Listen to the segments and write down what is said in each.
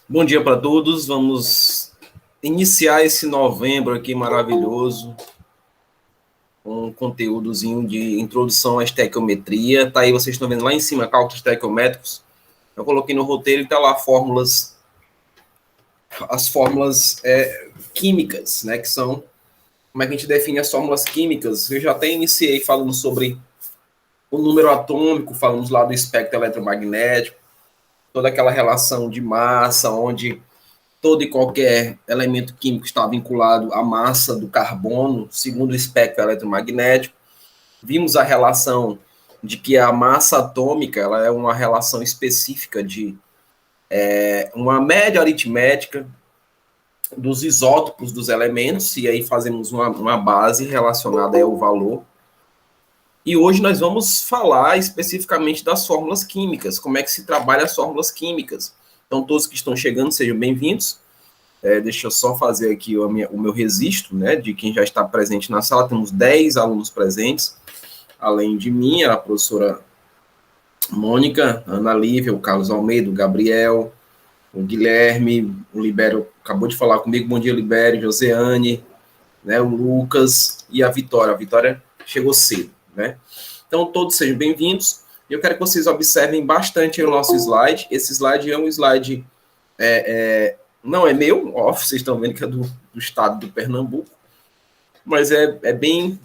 Bom dia para todos. Vamos iniciar esse novembro aqui maravilhoso com um conteúdozinho de introdução à estequiometria. Tá aí, vocês estão vendo lá em cima, cálculos estequiométricos. Eu coloquei no roteiro e tá lá as fórmulas químicas, né? Que são como é que a gente define as fórmulas químicas. Eu já até iniciei falando sobre o número atômico, falamos lá do espectro eletromagnético, toda aquela relação de massa, onde todo e qualquer elemento químico está vinculado à massa do carbono, segundo o espectro eletromagnético. Vimos a relação de que a massa atômica ela é uma relação específica de uma média aritmética dos isótopos dos elementos, e aí fazemos uma base relacionada ao valor. E hoje nós vamos falar especificamente das fórmulas químicas, como é que se trabalha as fórmulas químicas. Então, todos que estão chegando, sejam bem-vindos. Deixa eu só fazer aqui o meu registro, né, de quem já está presente na sala. Temos 10 alunos presentes, além de mim, a professora Mônica, a Ana Lívia, o Carlos Almeida, o Gabriel, o Guilherme, o Libério acabou de falar comigo. Bom dia, Libério, Joseane, né, o Lucas e a Vitória. A Vitória chegou cedo, né? Então, todos sejam bem-vindos. Eu quero que vocês observem bastante o nosso slide. Esse slide é um slide... não é meu, ó, vocês estão vendo que é do estado do Pernambuco, mas é bem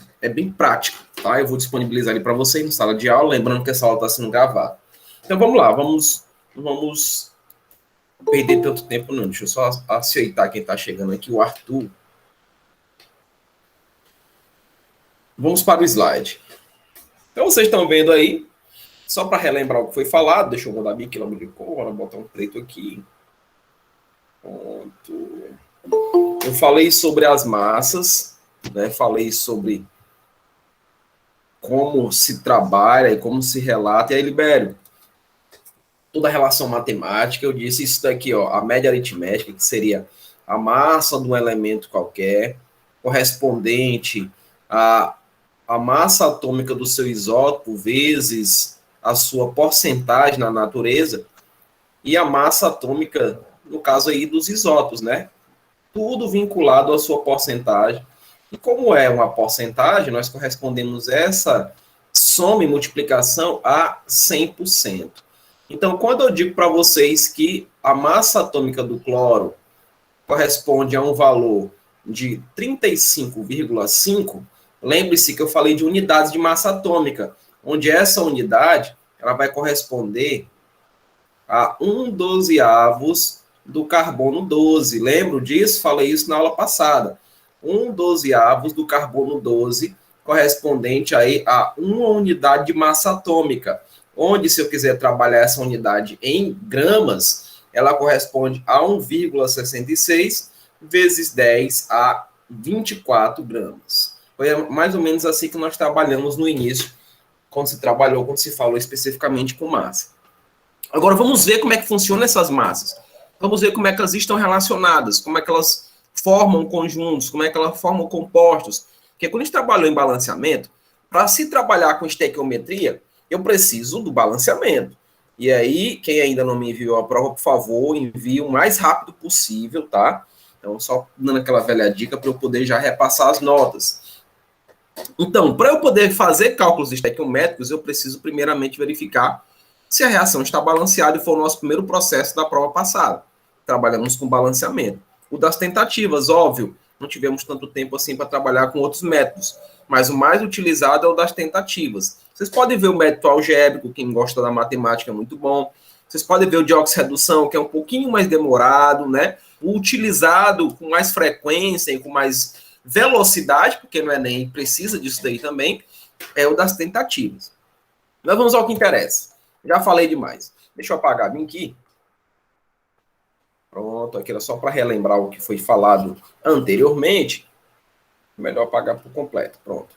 prático, tá? Eu vou disponibilizar ele para vocês na sala de aula, lembrando que essa aula está sendo gravada. Então vamos lá, vamos perder tanto tempo não, deixa eu só aceitar quem está chegando aqui, o Arthur. Vamos para o slide. Então vocês estão vendo aí, só para relembrar o que foi falado, deixa eu mudar minha quilômetro de cor, vou botar um preto aqui. Pronto. Eu falei sobre as massas, né? Falei sobre como se trabalha e como se relata. E aí, Libério, toda a relação matemática, eu disse isso daqui, ó, a média aritmética, que seria a massa de um elemento qualquer, correspondente a massa atômica do seu isótopo vezes a sua porcentagem na natureza, e a massa atômica, no caso aí, dos isótopos, né? Tudo vinculado à sua porcentagem. E como é uma porcentagem, nós correspondemos essa soma e multiplicação a 100%. Então, quando eu digo para vocês que a massa atômica do cloro corresponde a um valor de 35,5, lembre-se que eu falei de unidades de massa atômica, onde essa unidade ela vai corresponder a 1/12 do carbono 12. Lembro disso? Falei isso na aula passada. 1/12 do carbono 12, correspondente aí a uma unidade de massa atômica, onde, se eu quiser trabalhar essa unidade em gramas, ela corresponde a 1,66 vezes 10 a 24 gramas. Foi mais ou menos assim que nós trabalhamos no início, quando se falou especificamente com massa. Agora vamos ver como é que funcionam essas massas. Vamos ver como é que elas estão relacionadas, como é que elas formam conjuntos, como é que elas formam compostos. Porque quando a gente trabalhou em balanceamento, para se trabalhar com estequiometria, eu preciso do balanceamento. E aí, quem ainda não me enviou a prova, por favor, envie o mais rápido possível, tá? Então, só dando aquela velha dica para eu poder já repassar as notas. Então, para eu poder fazer cálculos estequiométricos, eu preciso primeiramente verificar se a reação está balanceada, e foi o nosso primeiro processo da prova passada. Trabalhamos com balanceamento. O das tentativas, óbvio, não tivemos tanto tempo assim para trabalhar com outros métodos, mas o mais utilizado é o das tentativas. Vocês podem ver o método algébrico, quem gosta da matemática é muito bom. Vocês podem ver o de oxirredução, que é um pouquinho mais demorado, né? O utilizado com mais frequência e com mais velocidade, porque não é nem precisa disso daí também, é o das tentativas. Nós vamos ao que interessa. Já falei demais. Deixa eu apagar bem aqui. Pronto, aqui era só para relembrar o que foi falado anteriormente. Melhor apagar por completo. Pronto.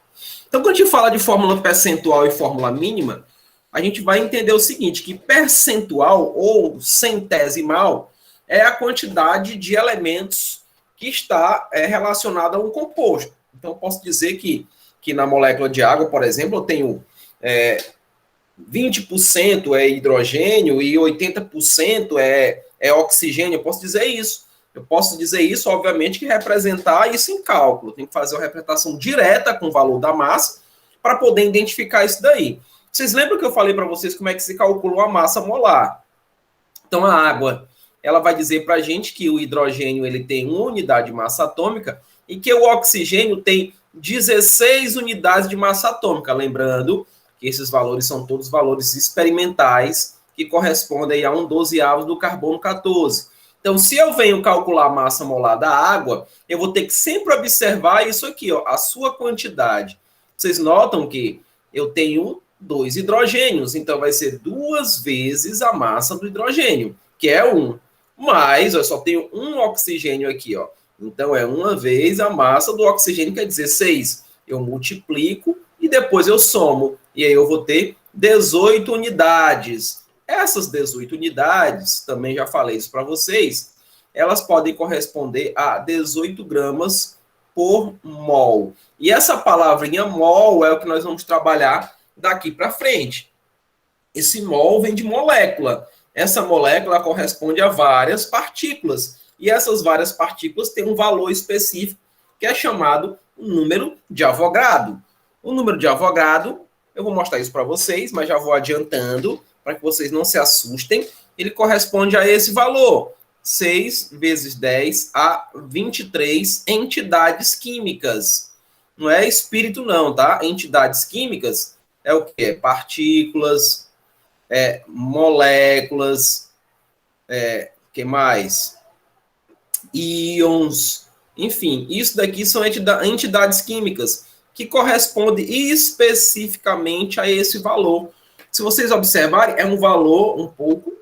Então, quando a gente fala de fórmula percentual e fórmula mínima, a gente vai entender o seguinte, que percentual ou centesimal é a quantidade de elementos que está relacionada a um composto. Então, posso dizer que na molécula de água, por exemplo, eu tenho 20% é hidrogênio e 80% é oxigênio. Eu posso dizer isso. Eu posso dizer isso, obviamente, que representar isso em cálculo. Tem que fazer uma representação direta com o valor da massa para poder identificar isso daí. Vocês lembram que eu falei para vocês como é que se calcula a massa molar? Então, a água, ela vai dizer para a gente que o hidrogênio ele tem 1 unidade de massa atômica e que o oxigênio tem 16 unidades de massa atômica. Lembrando que esses valores são todos valores experimentais que correspondem a 1/12 do carbono 14. Então, se eu venho calcular a massa molar da água, eu vou ter que sempre observar isso aqui, ó, a sua quantidade. Vocês notam que eu tenho 2 hidrogênios, então vai ser 2 vezes a massa do hidrogênio, que é 1. Mas eu só tenho um oxigênio aqui, ó. Então é 1 vez a massa do oxigênio, quer dizer 6. Eu multiplico e depois eu somo. E aí eu vou ter 18 unidades. Essas 18 unidades, também já falei isso para vocês, elas podem corresponder a 18 gramas por mol. E essa palavrinha mol é o que nós vamos trabalhar daqui para frente. Esse mol vem de molécula. Essa molécula corresponde a várias partículas. E essas várias partículas têm um valor específico que é chamado número de Avogadro. O número de Avogadro, eu vou mostrar isso para vocês, mas já vou adiantando para que vocês não se assustem. Ele corresponde a esse valor. 6 vezes 10 a 23 entidades químicas. Não é espírito não, tá? Entidades químicas é o quê? Partículas, moléculas, que mais? Íons, enfim, isso daqui são entidades químicas que correspondem especificamente a esse valor. Se vocês observarem, é um valor um pouco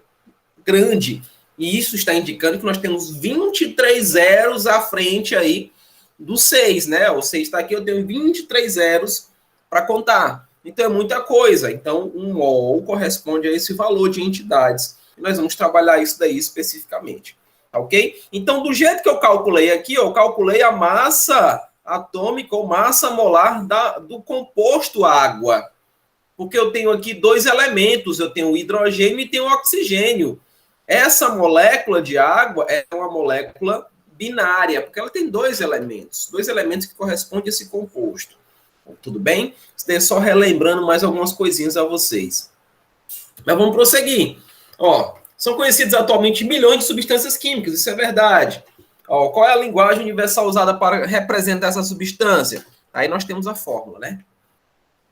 grande. E isso está indicando que nós temos 23 zeros à frente aí do 6, né? O 6 está aqui, eu tenho 23 zeros para contar. Então, é muita coisa. Então, um mol corresponde a esse valor de entidades. E nós vamos trabalhar isso daí especificamente. Ok? Então, do jeito que eu calculei aqui, eu calculei a massa atômica ou massa molar do composto água. Porque eu tenho aqui 2 elementos, eu tenho o hidrogênio e tenho o oxigênio. Essa molécula de água é uma molécula binária, porque ela tem 2 elementos que correspondem a esse composto. Tudo bem? Só relembrando mais algumas coisinhas a vocês. Mas vamos prosseguir. Ó, são conhecidos atualmente milhões de substâncias químicas, isso é verdade. Ó, qual é a linguagem universal usada para representar essa substância? Aí nós temos a fórmula, né?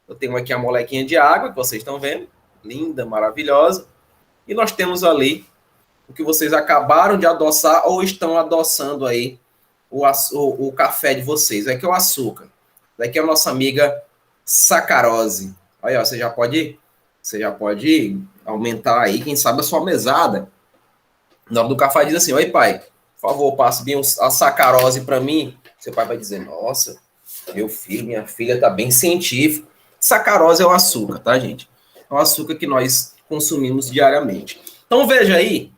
Eu tenho aqui a molequinha de água, que vocês estão vendo. Linda, maravilhosa. E nós temos ali o que vocês acabaram de adoçar ou estão adoçando aí o café de vocês. Aqui é o açúcar. Daqui é a nossa amiga sacarose. Aí, ó, você já pode aumentar aí, quem sabe, a sua mesada. Na hora do café diz assim: oi, pai, por favor, passe bem a sacarose para mim. Seu pai vai dizer: nossa, meu filho, minha filha tá bem científico. Sacarose é o açúcar, tá, gente? É o açúcar que nós consumimos diariamente. Então, veja aí,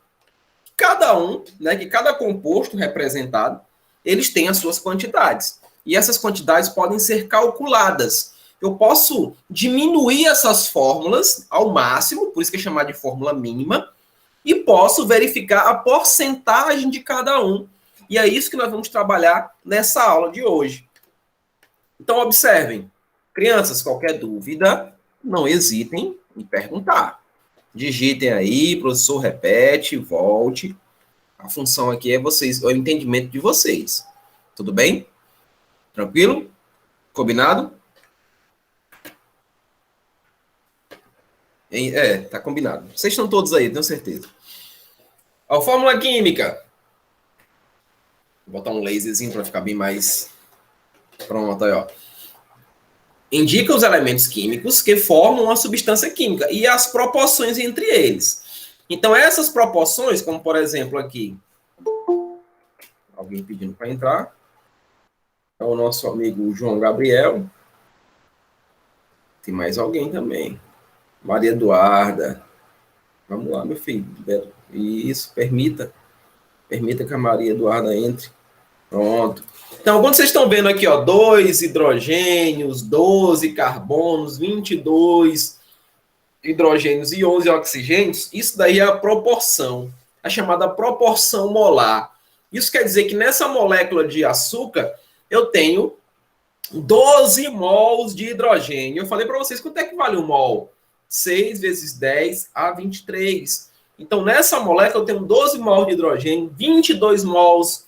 que cada composto representado, eles têm as suas quantidades. E essas quantidades podem ser calculadas. Eu posso diminuir essas fórmulas ao máximo, por isso que é chamado de fórmula mínima, e posso verificar a porcentagem de cada um. E é isso que nós vamos trabalhar nessa aula de hoje. Então, observem. Crianças, qualquer dúvida, não hesitem em perguntar. Digitem aí, professor repete, volte. A função aqui é o entendimento de vocês. Tudo bem? Tranquilo? Combinado? Tá combinado. Vocês estão todos aí, tenho certeza. A fórmula química. Vou botar um laserzinho para ficar bem mais... Pronto, aí, ó. Indica os elementos químicos que formam uma substância química e as proporções entre eles. Então, essas proporções, como por exemplo aqui, alguém pedindo para entrar, é o nosso amigo João Gabriel. Tem mais alguém também. Maria Eduarda. Vamos lá, meu filho. Isso, permita que a Maria Eduarda entre. Pronto. Então, quando vocês estão vendo aqui, ó, 2 hidrogênios, 12 carbonos, 22 hidrogênios e 11 oxigênios, isso daí é a proporção, a chamada proporção molar. Isso quer dizer que nessa molécula de açúcar, eu tenho 12 mols de hidrogênio. Eu falei para vocês quanto é que vale um mol? 6 vezes 10 a 23. Então, nessa molécula, eu tenho 12 mols de hidrogênio, 22 mols,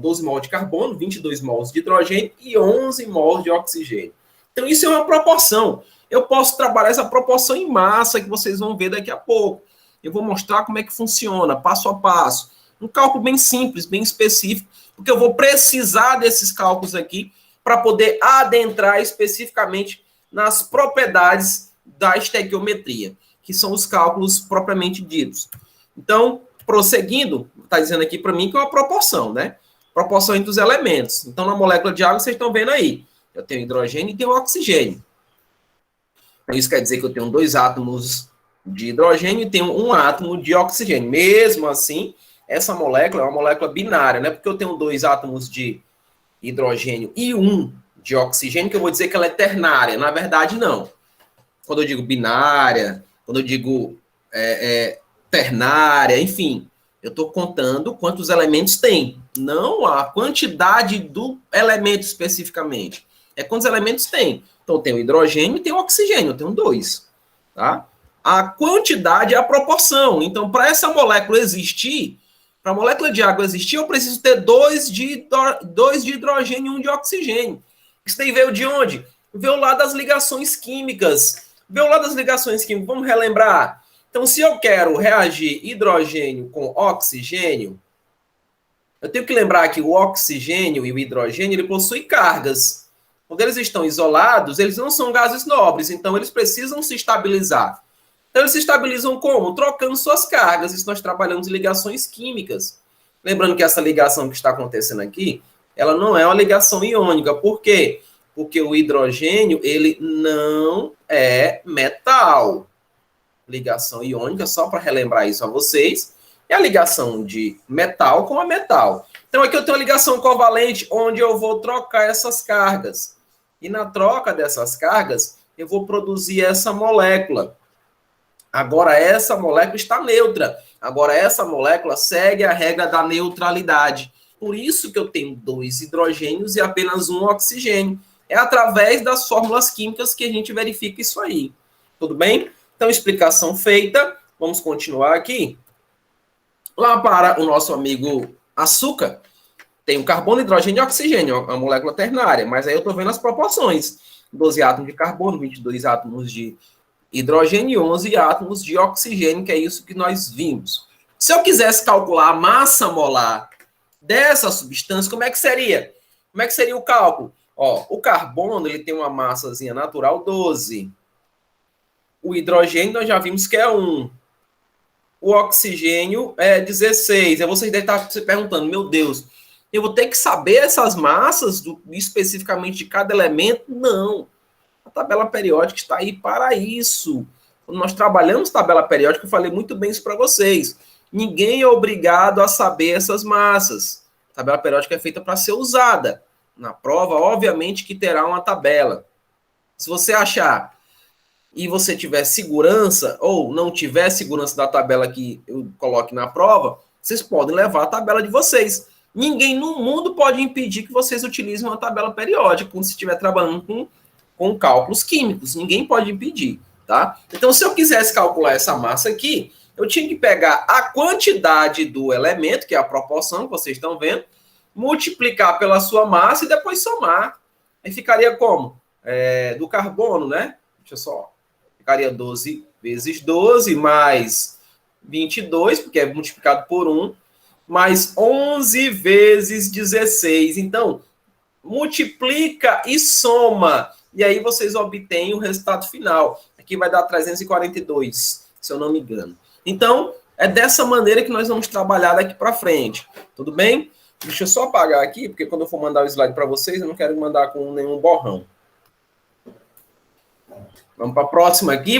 12 mols de carbono, 22 mols de hidrogênio e 11 mols de oxigênio. Então, isso é uma proporção. Eu posso trabalhar essa proporção em massa, que vocês vão ver daqui a pouco. Eu vou mostrar como é que funciona, passo a passo. Um cálculo bem simples, bem específico, porque eu vou precisar desses cálculos aqui para poder adentrar especificamente nas propriedades da estequiometria, que são os cálculos propriamente ditos. Então, prosseguindo, está dizendo aqui para mim que é uma proporção, né? Proporção entre os elementos. Então, na molécula de água, vocês estão vendo aí. Eu tenho hidrogênio e tenho oxigênio. Isso quer dizer que eu tenho 2 átomos de hidrogênio e tenho 1 átomo de oxigênio. Mesmo assim, essa molécula é uma molécula binária, né? Porque eu tenho 2 átomos de hidrogênio e 1 de oxigênio, que eu vou dizer que ela é ternária. Na verdade, não. Quando eu digo binária, quando eu digo ternária, enfim, eu estou contando quantos elementos tem. Não a quantidade do elemento especificamente. É quantos elementos tem. Então, eu tenho hidrogênio e tenho oxigênio, eu tenho 2. Tá? A quantidade é a proporção. Então, para essa molécula existir, para a molécula de água existir, eu preciso ter 2 de hidrogênio e 1 de oxigênio. Isso daí veio de onde? Veio lá das ligações químicas. Veio lá das ligações químicas. Vamos relembrar. Então, se eu quero reagir hidrogênio com oxigênio, eu tenho que lembrar que o oxigênio e o hidrogênio ele possuem cargas. Quando eles estão isolados, eles não são gases nobres, então eles precisam se estabilizar. Então, eles se estabilizam como? Trocando suas cargas. Isso nós trabalhamos em ligações químicas. Lembrando que essa ligação que está acontecendo aqui, ela não é uma ligação iônica. Por quê? Porque o hidrogênio, ele não é metal. Ligação iônica, só para relembrar isso a vocês, é a ligação de metal com a metal. Então, aqui eu tenho uma ligação covalente, onde eu vou trocar essas cargas. E na troca dessas cargas, eu vou produzir essa molécula. Agora, essa molécula está neutra. Agora, essa molécula segue a regra da neutralidade. Por isso que eu tenho 2 hidrogênios e apenas 1 oxigênio. É através das fórmulas químicas que a gente verifica isso aí. Tudo bem? Então, explicação feita. Vamos continuar aqui. Lá para o nosso amigo açúcar, tem o carbono, hidrogênio e oxigênio, a molécula ternária. Mas aí eu estou vendo as proporções. 12 átomos de carbono, 22 átomos de hidrogênio e 11 átomos de oxigênio, que é isso que nós vimos. Se eu quisesse calcular a massa molar dessa substância, como é que seria? Como é que seria o cálculo? Ó, o carbono ele tem uma massazinha natural 12. O hidrogênio nós já vimos que é 1. O oxigênio é 16. Aí vocês devem estar se perguntando, meu Deus, eu vou ter que saber essas massas especificamente de cada elemento? Não. A tabela periódica está aí para isso. Quando nós trabalhamos tabela periódica, eu falei muito bem isso para vocês. Ninguém é obrigado a saber essas massas. A tabela periódica é feita para ser usada. Na prova, obviamente, que terá uma tabela. Se você achar e você tiver segurança, ou não tiver segurança da tabela que eu coloque na prova, vocês podem levar a tabela de vocês. Ninguém no mundo pode impedir que vocês utilizem uma tabela periódica, quando você estiver trabalhando com cálculos químicos. Ninguém pode impedir, tá? Então, se eu quisesse calcular essa massa aqui, eu tinha que pegar a quantidade do elemento, que é a proporção que vocês estão vendo, multiplicar pela sua massa e depois somar. Aí ficaria como? Do carbono, né? Deixa eu só... Ficaria 12 vezes 12, mais 22, porque é multiplicado por 1, mais 11 vezes 16. Então, multiplica e soma. E aí vocês obtêm o resultado final. Aqui vai dar 342, se eu não me engano. Então, é dessa maneira que nós vamos trabalhar daqui para frente. Tudo bem? Deixa eu só apagar aqui, porque quando eu for mandar o slide para vocês, eu não quero mandar com nenhum borrão. Vamos para a próxima aqui,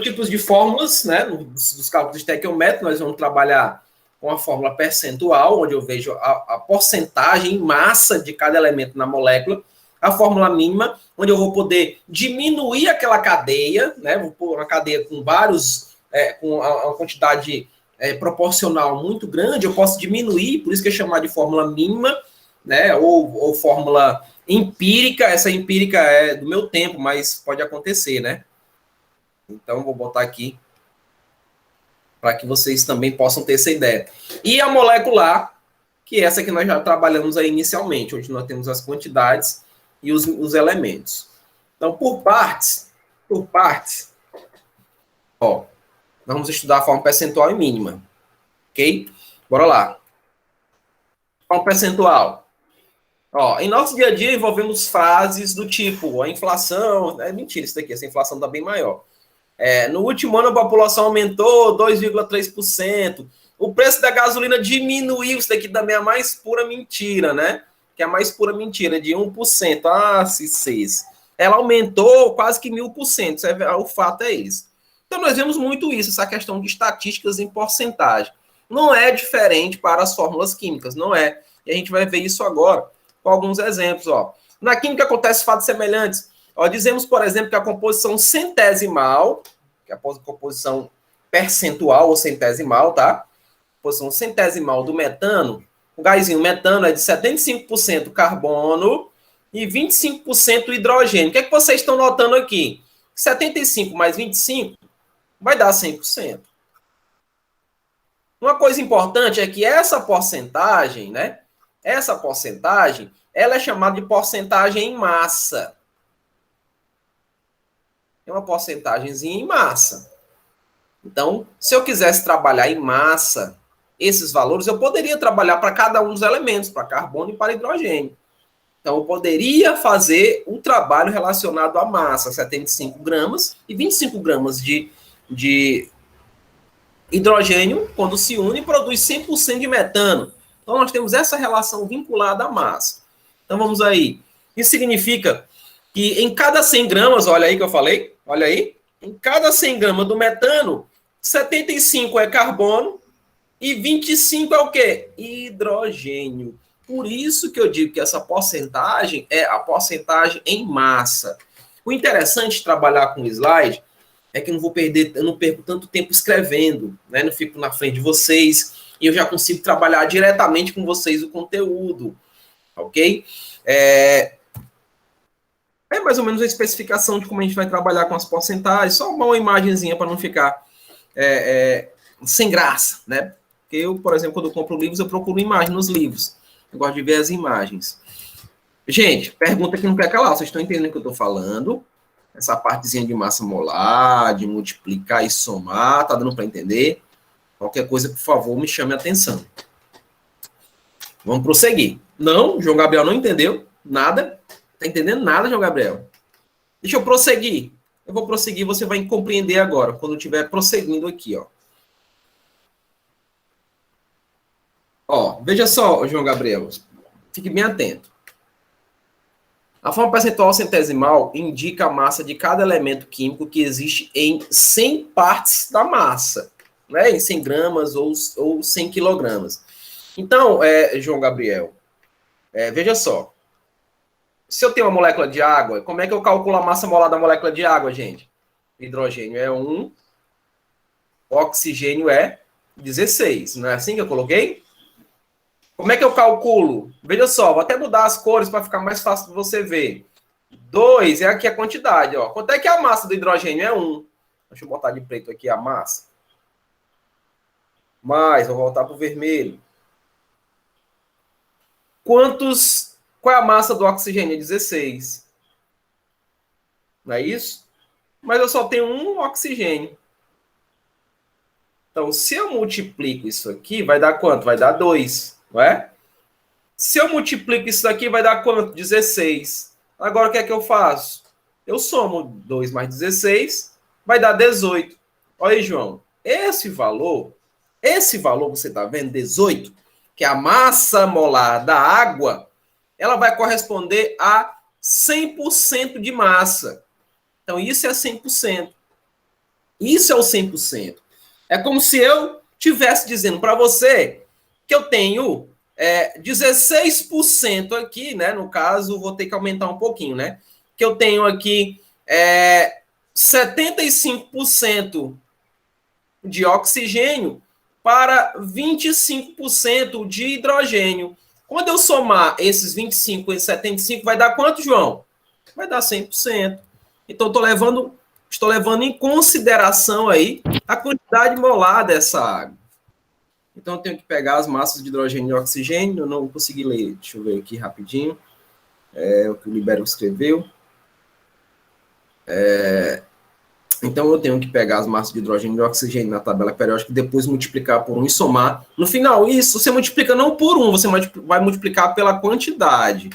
tipos de fórmulas, né? Dos cálculos de estequiométrico, nós vamos trabalhar com a fórmula percentual, onde eu vejo a porcentagem em massa de cada elemento na molécula. a fórmula mínima, onde eu vou poder diminuir aquela cadeia, né? Vou pôr uma cadeia com vários, com uma quantidade proporcional muito grande, eu posso diminuir, por isso que é chamar de fórmula mínima, né? Ou fórmula empírica. Essa empírica é do meu tempo, mas pode acontecer, né? Então, vou botar aqui para que vocês também possam ter essa ideia. E a molecular, que é essa que nós já trabalhamos aí inicialmente, onde nós temos as quantidades e os elementos. Então, por partes, ó, nós vamos estudar a forma percentual e mínima, ok? Bora lá. Forma percentual. Ó, em nosso dia a dia envolvemos frases do tipo, a inflação, é mentira isso daqui, essa inflação está bem maior. No último ano a população aumentou 2,3%. O preço da gasolina diminuiu, isso daqui também é a mais pura mentira, né? Que é a mais pura mentira, de 1%. Ah, se fez. Ela aumentou quase que 1000%. O fato é esse. Então, nós vemos muito isso, essa questão de estatísticas em porcentagem. Não é diferente para as fórmulas químicas, não é. E a gente vai ver isso agora com alguns exemplos. Ó. Na química acontece fatos semelhantes. Ó, dizemos, por exemplo, que a composição centesimal, que é a composição percentual ou centesimal, tá? Composição centesimal do metano, o gásinho metano é de 75% carbono e 25% hidrogênio. O que é que vocês estão notando aqui? 75 mais 25 vai dar 100%. Uma coisa importante é que essa porcentagem, né? Essa porcentagem, ela é chamada de porcentagem em massa. É uma porcentagemzinha em massa. Então, se eu quisesse trabalhar em massa esses valores, eu poderia trabalhar para cada um dos elementos, para carbono e para hidrogênio. Então, eu poderia fazer um trabalho relacionado à massa, 75 gramas e 25 gramas de hidrogênio, quando se une, produz 100% de metano. Então, nós temos essa relação vinculada à massa. Então, vamos aí. Isso significa que em cada 100 gramas, olha aí que eu falei, olha aí, em cada 100 gramas do metano, 75 é carbono e 25 é o quê? Hidrogênio. Por isso que eu digo que essa porcentagem é a porcentagem em massa. O interessante de trabalhar com slide é que eu não perco tanto tempo escrevendo, né? Não fico na frente de vocês e eu já consigo trabalhar diretamente com vocês o conteúdo, ok? É mais ou menos a especificação de como a gente vai trabalhar com as porcentagens, só uma imagenzinha para não ficar sem graça, né? Porque eu, por exemplo, quando eu compro livros, eu procuro imagem nos livros. Eu gosto de ver as imagens. Gente, pergunta que não quer calar. Vocês estão entendendo o que eu estou falando? Essa partezinha de massa molar, de multiplicar e somar, tá dando para entender? Qualquer coisa, por favor, me chame a atenção. Vamos prosseguir. Não, João Gabriel não entendeu nada. Tá entendendo nada, João Gabriel? Deixa eu prosseguir. Eu vou prosseguir, você vai compreender agora, quando eu estiver prosseguindo aqui, ó. Ó, veja só, João Gabriel, fique bem atento. A forma percentual centesimal indica a massa de cada elemento químico que existe em 100 partes da massa, né? Em 100 gramas ou 100 quilogramas. Então, João Gabriel, veja só. Se eu tenho uma molécula de água, como é que eu calculo a massa molar da molécula de água, gente? Hidrogênio é 1, oxigênio é 16. Não é assim que eu coloquei? Como é que eu calculo? Veja só, vou até mudar as cores para ficar mais fácil de você ver. 2 é aqui a quantidade, ó. Quanto é que a massa do hidrogênio é 1? Deixa eu botar de preto aqui a massa. Mais, vou voltar para o vermelho. Qual é a massa do oxigênio? 16. Não é isso? Mas eu só tenho um oxigênio. Então, se eu multiplico isso aqui, vai dar quanto? Vai dar 2. Não é? Se eu multiplico isso aqui, vai dar quanto? 16. Agora, o que é que eu faço? Eu somo 2 mais 16, vai dar 18. Olha aí, João. Esse valor você está vendo, 18, que é a massa molar da água, ela vai corresponder a 100% de massa. Então, isso é 100%. Isso é o 100%. É como se eu estivesse dizendo para você que eu tenho 16% aqui, né? No caso, vou ter que aumentar um pouquinho, né? Que eu tenho aqui 75% de oxigênio para 25% de hidrogênio. Quando eu somar esses 25 e 75, vai dar quanto, João? Vai dar 100%. Então, estou levando em consideração aí a quantidade molar dessa água. Então, eu tenho que pegar as massas de hidrogênio e oxigênio. Eu não consegui ler. Deixa eu ver aqui rapidinho. O que o Libério escreveu. Então, eu tenho que pegar as massas de hidrogênio e oxigênio na tabela periódica e depois multiplicar por 1 e somar. No final, isso você multiplica não por 1, você vai multiplicar pela quantidade.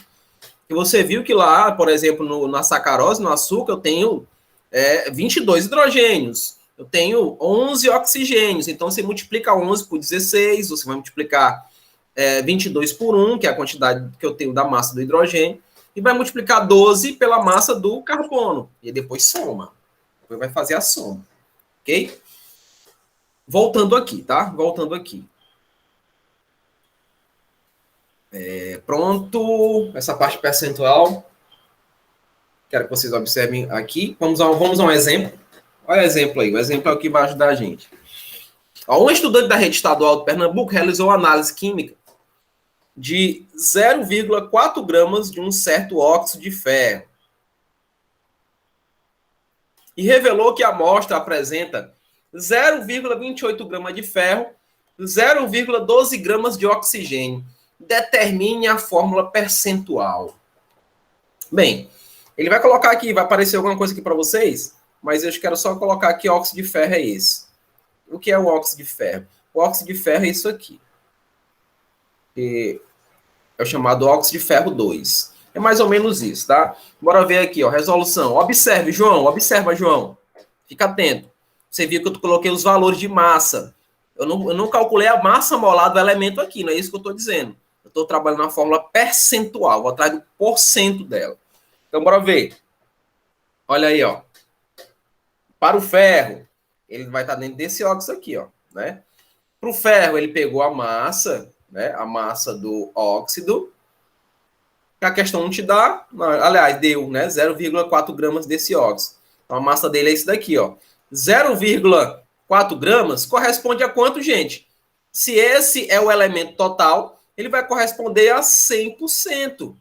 E você viu que lá, por exemplo, na sacarose, no açúcar, eu tenho 22 hidrogênios. Eu tenho 11 oxigênios. Então, você multiplica 11 por 16, você vai multiplicar 22 por 1, que é a quantidade que eu tenho da massa do hidrogênio, e vai multiplicar 12 pela massa do carbono. E depois soma. Depois vai fazer a soma. Ok? Voltando aqui, tá? Voltando aqui. Pronto. Essa parte percentual. Quero que vocês observem aqui. Vamos a um exemplo. Olha o exemplo aí. O exemplo é o que vai ajudar a gente. Um estudante da rede estadual de Pernambuco realizou análise química de 0,4 gramas de um certo óxido de ferro e revelou que a amostra apresenta 0,28 gramas de ferro, 0,12 gramas de oxigênio. Determine a fórmula percentual. Bem, ele vai colocar aqui, vai aparecer alguma coisa aqui para vocês, mas eu quero só colocar aqui óxido de ferro é esse. O que é o óxido de ferro? O óxido de ferro é isso aqui. É o chamado óxido de ferro 2. É mais ou menos isso, tá? Bora ver aqui, ó, resolução. Observe, João. Observa, João. Fica atento. Você viu que eu coloquei os valores de massa. Eu não calculei a massa molar do elemento aqui, não é isso que eu estou dizendo. Eu estou trabalhando na fórmula percentual. Vou atrás do porcento dela. Então, bora ver. Olha aí, ó. Para o ferro, ele vai estar dentro desse óxido aqui, ó, né? Para o ferro, ele pegou a massa, né? A massa do óxido. A questão não te dá, aliás, deu, né? 0,4 gramas desse óxido. Então, a massa dele é isso daqui, ó. 0,4 gramas corresponde a quanto, gente? Se esse é o elemento total, ele vai corresponder a 100%.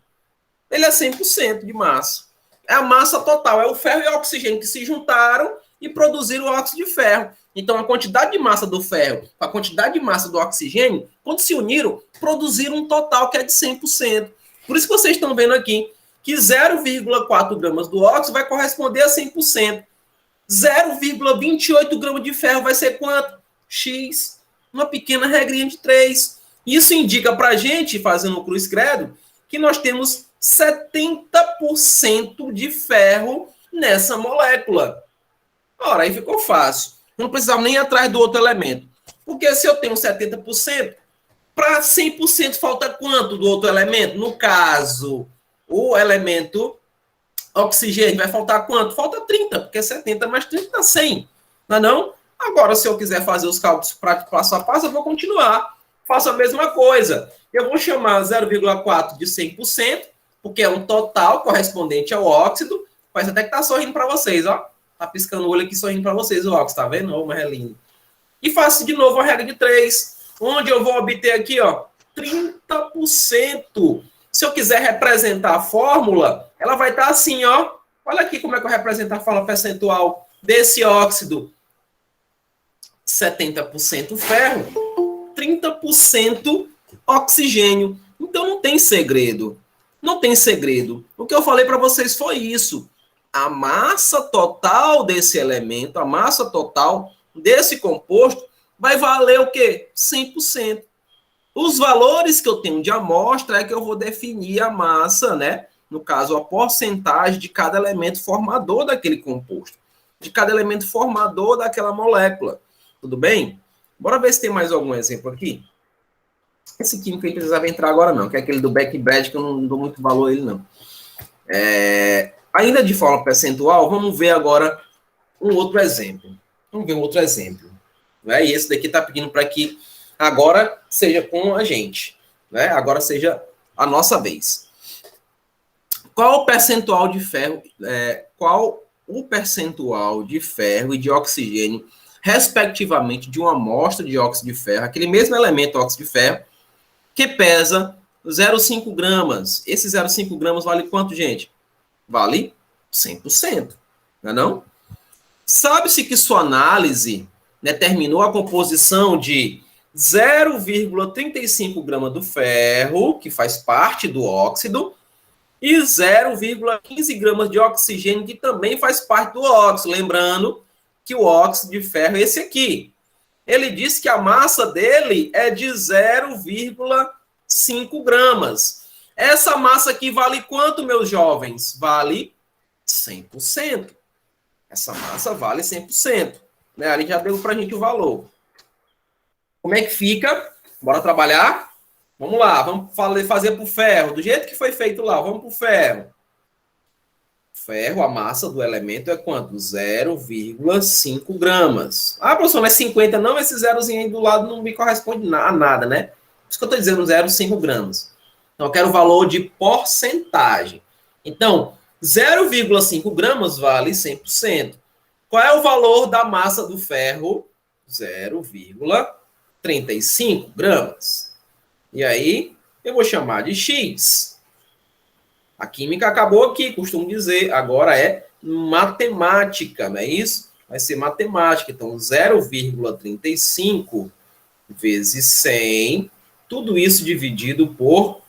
Ele é 100% de massa. É a massa total, é o ferro e o oxigênio que se juntaram e produziram o óxido de ferro. Então, a quantidade de massa do ferro com a quantidade de massa do oxigênio, quando se uniram, produziram um total que é de 100%. Por isso que vocês estão vendo aqui que 0,4 gramas do óxido vai corresponder a 100%. 0,28 gramas de ferro vai ser quanto? X. Uma pequena regrinha de 3. Isso indica para a gente, fazendo o cruz credo, que nós temos 70% de ferro nessa molécula. Ora, aí ficou fácil. Eu não precisava nem ir atrás do outro elemento. Porque se eu tenho 70%, para 100% falta quanto do outro elemento? No caso, o elemento oxigênio vai faltar quanto? Falta 30, porque 70 mais 30 dá 100. Não é não? Agora, se eu quiser fazer os cálculos passo a passo, eu vou continuar. Faço a mesma coisa. Eu vou chamar 0,4 de 100%, porque é um total correspondente ao óxido. Parece até que tá sorrindo para vocês, ó. Tá piscando o olho aqui sorrindo para vocês o óxido, tá vendo? Ô, mas é lindo. E faço de novo a regra de 3, onde eu vou obter aqui, ó, 30%. Se eu quiser representar a fórmula, ela vai estar assim, ó. Olha aqui como é que eu represento a fórmula percentual desse óxido. 70% ferro, 30% oxigênio. Então não tem segredo. Não tem segredo. O que eu falei para vocês foi isso. A massa total desse elemento, a massa total desse composto vai valer o quê? 100%. Os valores que eu tenho de amostra é que eu vou definir a massa, né? No caso, a porcentagem de cada elemento formador daquele composto, de cada elemento formador daquela molécula. Tudo bem? Bora ver se tem mais algum exemplo aqui. Esse químico aí precisava entrar agora não, que é aquele do Beck Brad, que eu não dou muito valor a ele não. Ainda de forma percentual, vamos ver agora um outro exemplo. Vamos ver um outro exemplo. E esse daqui está pedindo para que agora seja com a gente. né? Agora seja a nossa vez. Qual o percentual de ferro, qual o percentual de ferro e de oxigênio, respectivamente, de uma amostra de óxido de ferro, aquele mesmo elemento óxido de ferro, que pesa 0,5 gramas. Esse 0,5 gramas vale quanto, gente? Vale 100%, não é não? Sabe-se que sua análise determinou a composição de 0,35 gramas do ferro, que faz parte do óxido, e 0,15 gramas de oxigênio, que também faz parte do óxido. Lembrando que o óxido de ferro é esse aqui. Ele disse que a massa dele é de 0,5 gramas. Essa massa aqui vale quanto, meus jovens? Vale 100%. Essa massa vale 100%. Né? Ali já deu para a gente o valor. Como é que fica? Bora trabalhar? Vamos lá, vamos fazer para o ferro. Do jeito que foi feito lá, vamos para o ferro. Ferro, a massa do elemento é quanto? 0,5 gramas. Ah, professor, não é 50 não? Esse zerozinho aí do lado não me corresponde a nada, né? Por isso que eu estou dizendo 0,5 gramas. Então, eu quero o valor de porcentagem. Então, 0,5 gramas vale 100%. Qual é o valor da massa do ferro? 0,35 gramas. E aí, eu vou chamar de X. A química acabou aqui, costumo dizer. Agora é matemática, não é isso? Vai ser matemática. Então, 0,35 vezes 100. Tudo isso dividido por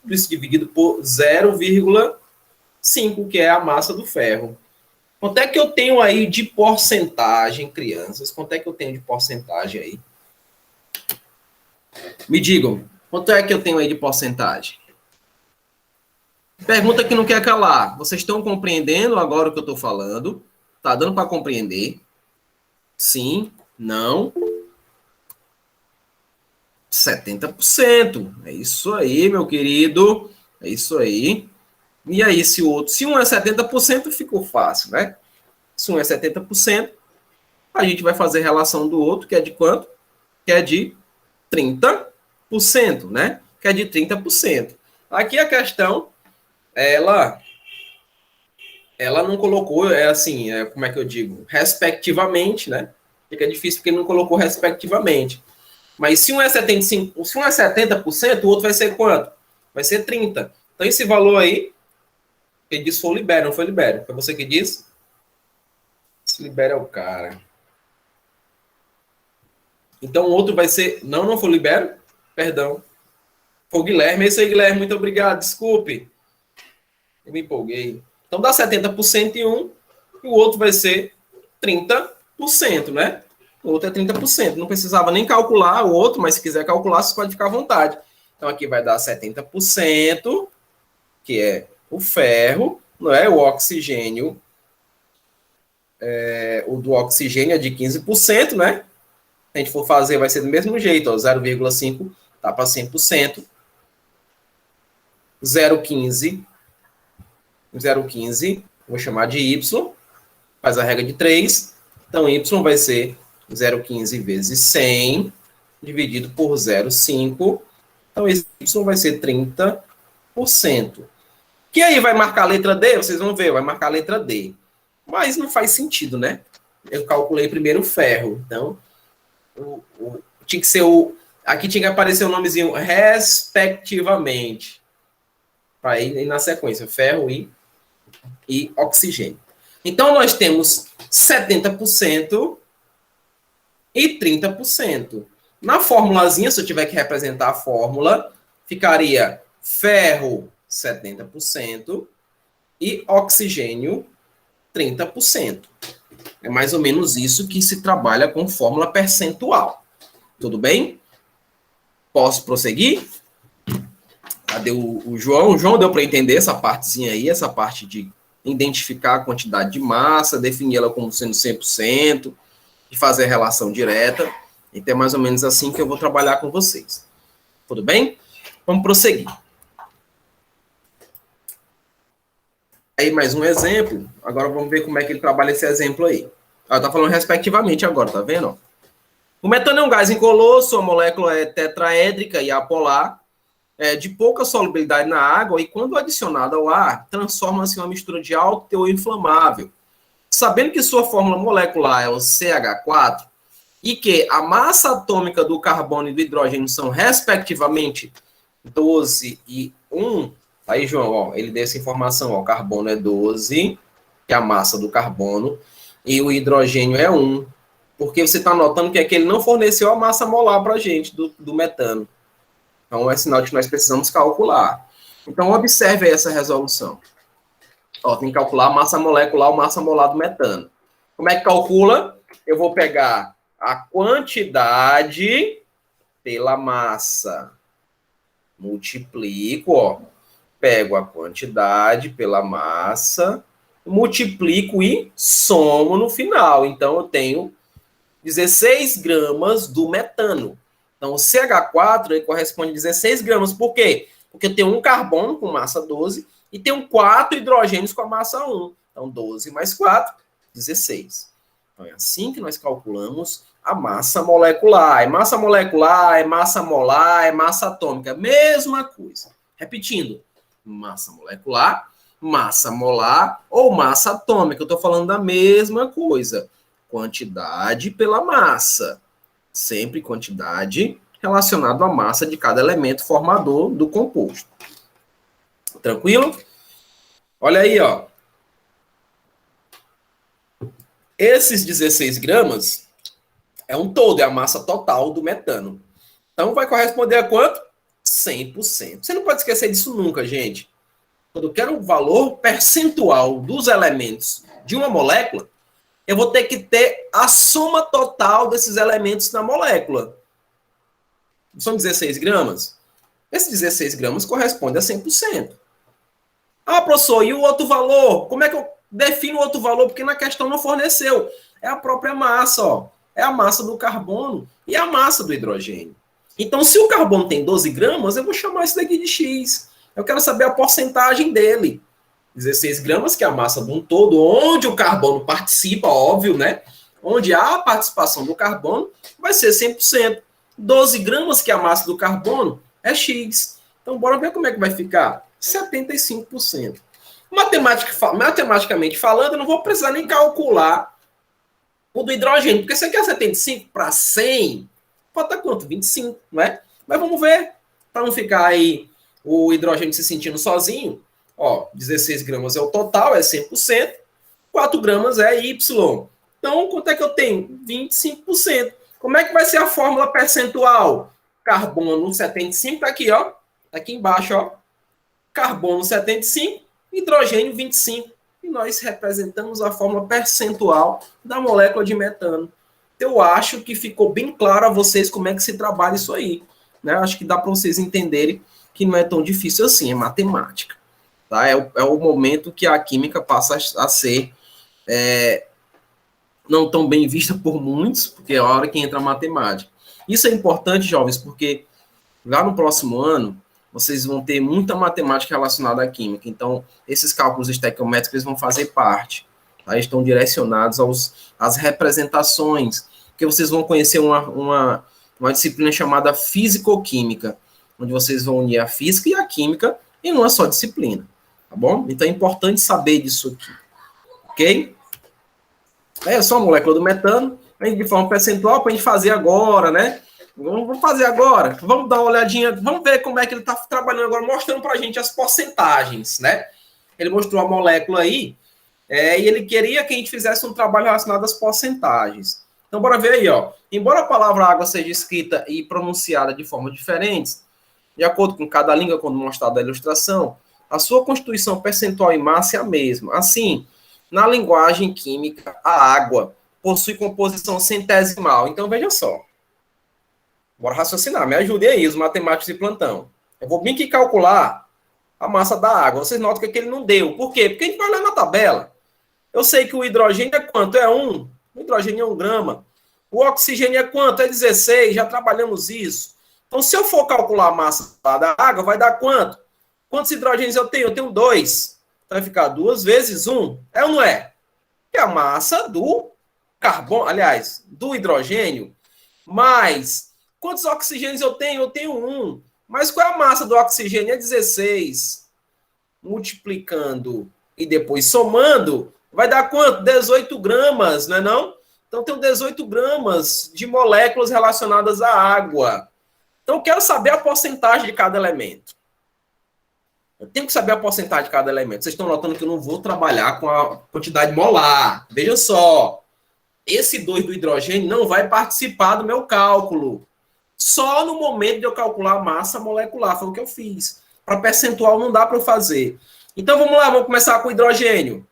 0,5, que é a massa do ferro. Quanto é que eu tenho aí de porcentagem, crianças? Quanto é que eu tenho de porcentagem aí? Me digam, quanto é que eu tenho aí de porcentagem? Pergunta que não quer calar. Vocês estão compreendendo agora o que eu estou falando? Tá dando para compreender? Sim? Não? 70%. É isso aí, meu querido. É isso aí. E aí, se um é 70%, ficou fácil, né? Se um é 70%, a gente vai fazer relação do outro, que é de quanto? Que é de 30%, né? Que é de 30%. Aqui a questão, ela não colocou, como é que eu digo? Respectivamente, né? Fica difícil porque não colocou respectivamente. Mas se um é 75%, se um é 70%, o outro vai ser quanto? Vai ser 30%. Então, esse valor aí, ele disse foi libera, não foi libera. Foi você que disse? Se libera é o cara. Então, o outro vai ser... Não foi libera? Perdão. Foi o Guilherme. É isso aí, Guilherme. Muito obrigado. Desculpe. Eu me empolguei. Então, dá 70% em um e o outro vai ser 30%, né? O outro é 30%. Não precisava nem calcular o outro, mas se quiser calcular, você pode ficar à vontade. Então, aqui vai dar 70%, que é o ferro, não é? O oxigênio, o do oxigênio é de 15%, né? Se a gente for fazer, vai ser do mesmo jeito, 0,5 tá para 100%. 0,15, vou chamar de Y, faz a regra de 3. Então, Y vai ser 0,15 vezes 100, dividido por 0,5. Então, esse Y vai ser 30%. Que aí vai marcar a letra D, vocês vão ver, vai marcar a letra D. Mas não faz sentido, né? Eu calculei primeiro o ferro. Então, tinha que ser aqui tinha que aparecer o nomezinho respectivamente. Para ir na sequência, ferro e oxigênio. Então, nós temos 70% e 30%. Na formulazinha, se eu tiver que representar a fórmula, ficaria ferro 70% e oxigênio 30%. É mais ou menos isso que se trabalha com fórmula percentual. Tudo bem? Posso prosseguir? Cadê o João? O João deu para entender essa partezinha aí, essa parte de identificar a quantidade de massa, definir ela como sendo 100%, e fazer a relação direta. Então é mais ou menos assim que eu vou trabalhar com vocês. Tudo bem? Vamos prosseguir. Aí mais um exemplo. Agora vamos ver como é que ele trabalha esse exemplo aí. Tá falando respectivamente agora, tá vendo? O metano é um gás incolor, sua molécula é tetraédrica e apolar. de pouca solubilidade na água e, quando adicionada ao ar, transforma-se em uma mistura de alto teor inflamável. Sabendo que sua fórmula molecular é o CH4 e que a massa atômica do carbono e do hidrogênio são, respectivamente, 12 e 1. Aí, João, ó, ele deu essa informação. Ó, o carbono é 12, que é a massa do carbono, e o hidrogênio é 1. Porque você está notando que aqui ele não forneceu a massa molar para a gente do metano. Então, é sinal de que nós precisamos calcular. Então, observe aí essa resolução. Ó, tem que calcular a massa molecular ou massa molar do metano. Como é que calcula? Eu vou pegar a quantidade pela massa. Multiplico, ó. Pego a quantidade pela massa, multiplico e somo no final. Então, eu tenho 16 gramas do metano. Então, o CH4 ele corresponde a 16 gramas. Por quê? Porque eu tenho um carbono com massa 12 e tenho 4 hidrogênios com a massa 1. Então, 12 mais 4, 16. Então, é assim que nós calculamos a massa molecular. É massa molecular, é massa molar, é massa atômica. Mesma coisa. Repetindo, massa molecular, massa molar ou massa atômica. Eu estou falando da mesma coisa. Quantidade pela massa. Sempre quantidade relacionada à massa de cada elemento formador do composto. Tranquilo? Olha aí, ó. Esses 16 gramas é um todo, é a massa total do metano. Então, vai corresponder a quanto? 100%. Você não pode esquecer disso nunca, gente. Quando eu quero o valor percentual dos elementos de uma molécula, eu vou ter que ter a soma total desses elementos na molécula. São 16 gramas? Esses 16 gramas correspondem a 100%. Ah, professor, e o outro valor? Como é que eu defino o outro valor? Porque na questão não forneceu. É a própria massa, ó. É a massa do carbono e a massa do hidrogênio. Então, se o carbono tem 12 gramas, eu vou chamar isso daqui de X. Eu quero saber a porcentagem dele. 16 gramas, que é a massa de um todo, onde o carbono participa, óbvio, né? Onde há a participação do carbono, vai ser 100%. 12 gramas, que é a massa do carbono, é X. Então, bora ver como é que vai ficar. 75%. Matematicamente falando, eu não vou precisar nem calcular o do hidrogênio, porque você quer 75 para 100, pode estar quanto? 25, não é? Mas vamos ver, para não ficar aí o hidrogênio se sentindo sozinho. Ó, 16 gramas é o total, é 100%. 4 gramas é Y. Então, quanto é que eu tenho? 25%. Como é que vai ser a fórmula percentual? Carbono 75, tá aqui, ó. Tá aqui embaixo, ó. Carbono 75, hidrogênio 25. E nós representamos a fórmula percentual da molécula de metano. Eu acho que ficou bem claro a vocês como é que se trabalha isso aí. Né? Acho que dá para vocês entenderem que não é tão difícil assim, é matemática. Tá? É o momento que a química passa a ser não tão bem vista por muitos, porque é a hora que entra a matemática. Isso é importante, jovens, porque lá no próximo ano, vocês vão ter muita matemática relacionada à química. Então, esses cálculos estequiométricos vão fazer parte. Tá? Estão direcionados às representações, porque vocês vão conhecer uma disciplina chamada físico-química, onde vocês vão unir a física e a química em uma só disciplina. Tá bom? Então, é importante saber disso aqui. Ok? É só a molécula do metano, de forma percentual, para a gente fazer agora, né? Vamos fazer agora. Vamos dar uma olhadinha, vamos ver como é que ele está trabalhando agora, mostrando para a gente as porcentagens, né? Ele mostrou a molécula aí, e ele queria que a gente fizesse um trabalho relacionado às porcentagens. Então, bora ver aí, ó. Embora a palavra água seja escrita e pronunciada de formas diferentes, de acordo com cada língua, quando mostrada a ilustração, a sua constituição percentual e massa é a mesma. Assim, na linguagem química, a água possui composição centesimal. Então, veja só. Bora raciocinar. Me ajudem aí, os matemáticos de plantão. Eu vou bem que calcular a massa da água. Vocês notam que aqui ele não deu. Por quê? Porque a gente vai olhar na tabela. Eu sei que o hidrogênio é quanto? É 1. O hidrogênio é 1 grama. O oxigênio é quanto? É 16. Já trabalhamos isso. Então, se eu for calcular a massa da água, vai dar quanto? Quantos hidrogênios eu tenho? Eu tenho 2. Então, vai ficar 2 vezes 1. É ou não é? É a massa do carbono, aliás, do hidrogênio, mais quantos oxigênios eu tenho? Eu tenho 1. Mas qual é a massa do oxigênio? É 16. Multiplicando e depois somando, vai dar quanto? 18 gramas, não é não? Então, tem 18 gramas de moléculas relacionadas à água. Então, eu quero saber a porcentagem de cada elemento. Eu tenho que saber a porcentagem de cada elemento. Vocês estão notando que eu não vou trabalhar com a quantidade molar. Veja só. Esse 2 do hidrogênio não vai participar do meu cálculo. Só no momento de eu calcular a massa molecular. Foi o que eu fiz. Para percentual não dá para eu fazer. Então, vamos lá. Vamos começar com o hidrogênio.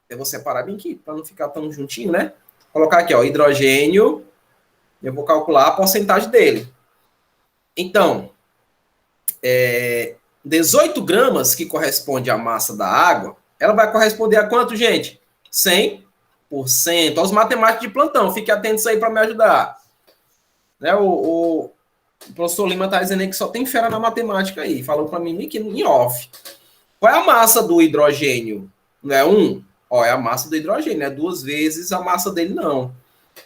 Eu vou separar bem aqui, para não ficar tão juntinho, né? Vou colocar aqui, ó, hidrogênio. Eu vou calcular a porcentagem dele. Então, 18 gramas, que corresponde à massa da água, ela vai corresponder a quanto, gente? 100%. Olha os matemáticos de plantão, fiquem atentos aí para me ajudar. Né, o professor Lima está dizendo aí que só tem fera na matemática aí. Falou para mim aqui em off. Qual é a massa do hidrogênio? Não é 1? Ó, é a massa do hidrogênio, é 2 vezes a massa dele, não.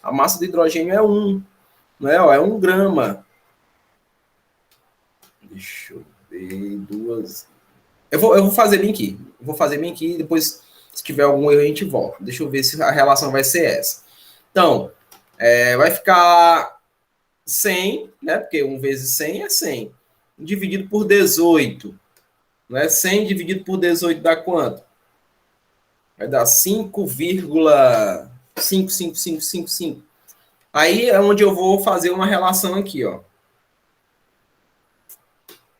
A massa do hidrogênio é 1. Não é? Ó, é 1 grama. Deixa eu ver, 2. Eu vou fazer bem aqui. Depois, se tiver algum erro, a gente volta. Deixa eu ver se a relação vai ser essa. Então, vai ficar 100, né? Porque 1 vezes 100 é 100. Dividido por 18. Né? 100 dividido por 18 dá quanto? Vai dar 5,55555. Aí é onde eu vou fazer uma relação aqui, ó.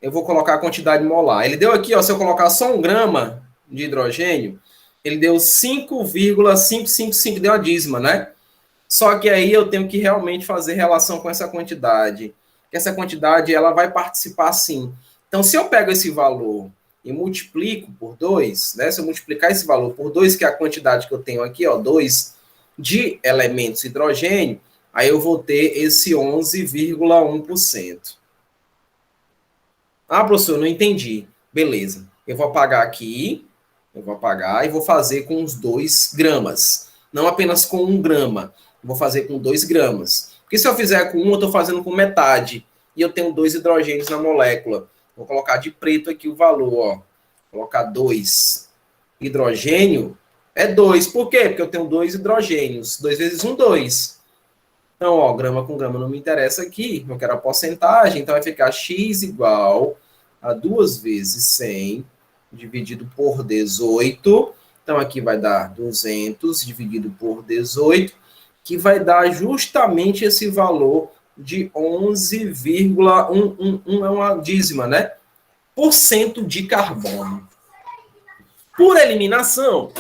Eu vou colocar a quantidade molar. Ele deu aqui, ó, se eu colocar só 1 grama de hidrogênio, ele deu 5,555, deu a dízima, né? Só que aí eu tenho que realmente fazer relação com essa quantidade. Essa quantidade, ela vai participar sim. Então, se eu pego esse valor e multiplico por 2, né? Se eu multiplicar esse valor por 2, que é a quantidade que eu tenho aqui, ó, 2 de elementos hidrogênio, aí eu vou ter esse 11,1%. Ah, professor, eu não entendi. Beleza. Eu vou apagar aqui, e vou fazer com os 2 gramas. Não apenas com 1 grama. Eu vou fazer com 2 gramas. Porque se eu fizer com 1, eu estou fazendo com metade. E eu tenho 2 hidrogênios na molécula. Vou colocar de preto aqui o valor, ó. Vou colocar 2. Hidrogênio é 2. Por quê? Porque eu tenho 2 hidrogênios. 2 vezes 1, 2. Então, ó, grama com grama não me interessa aqui. Eu quero a porcentagem. Então, vai ficar x igual a 2 vezes 100 dividido por 18. Então, aqui vai dar 200 dividido por 18, que vai dar justamente esse valor de 11,111, é uma dízima, né? Por cento de carbono. Por eliminação,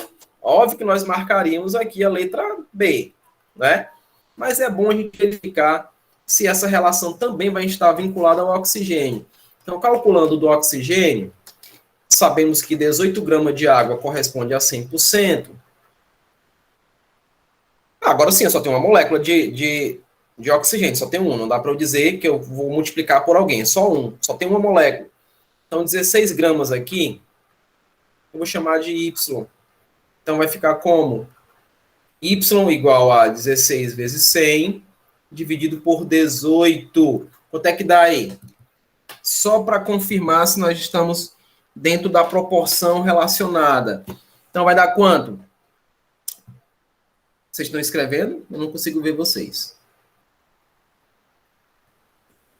óbvio que nós marcaríamos aqui a letra B, né? Mas é bom a gente verificar se essa relação também vai estar vinculada ao oxigênio. Então, calculando do oxigênio, sabemos que 18 gramas de água corresponde a 100%. Agora sim, eu só tenho uma molécula de oxigênio, só tem um. Não dá para eu dizer que eu vou multiplicar por alguém, só um, só tem uma molécula. Então, 16 gramas aqui, eu vou chamar de Y. Então, vai ficar como? Y igual a 16 vezes 100, dividido por 18. Quanto é que dá aí? Só para confirmar se nós estamos dentro da proporção relacionada. Então, vai dar quanto? Vocês estão escrevendo? Eu não consigo ver vocês.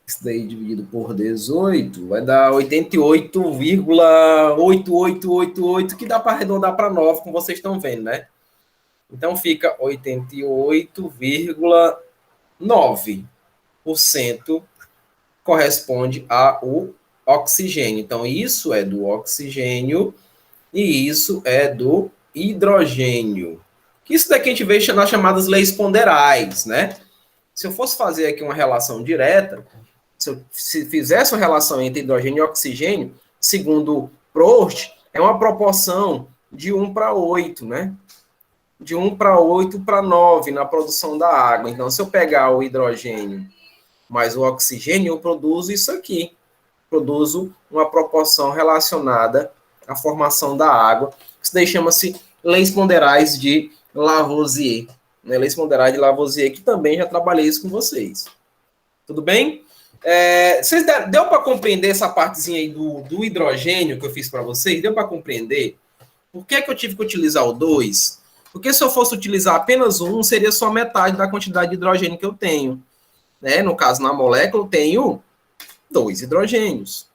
Isso daí dividido por 18 vai dar 88,8888, que dá para arredondar para 9, como vocês estão vendo, né? Então, fica 88,9% corresponde ao oxigênio. Então, isso é do oxigênio e isso é do hidrogênio. Isso daqui a gente vê nas chamadas leis ponderais, né? Se eu fosse fazer aqui uma relação direta, se fizesse uma relação entre hidrogênio e oxigênio, segundo Proust, é uma proporção de 1 para 8, né? De 1 para 8 para 9 na produção da água. Então, se eu pegar o hidrogênio mais o oxigênio, eu produzo isso aqui. Produzo uma proporção relacionada à formação da água. Isso daí chama-se leis ponderais de Lavoisier. Né? Leis ponderais de Lavoisier, que também já trabalhei isso com vocês. Tudo bem? Deu para compreender essa partezinha aí do hidrogênio que eu fiz para vocês? Deu para compreender? Por que eu tive que utilizar o 2? Porque se eu fosse utilizar apenas um, seria só metade da quantidade de hidrogênio que eu tenho. Né? No caso, na molécula, eu tenho 2 hidrogênios.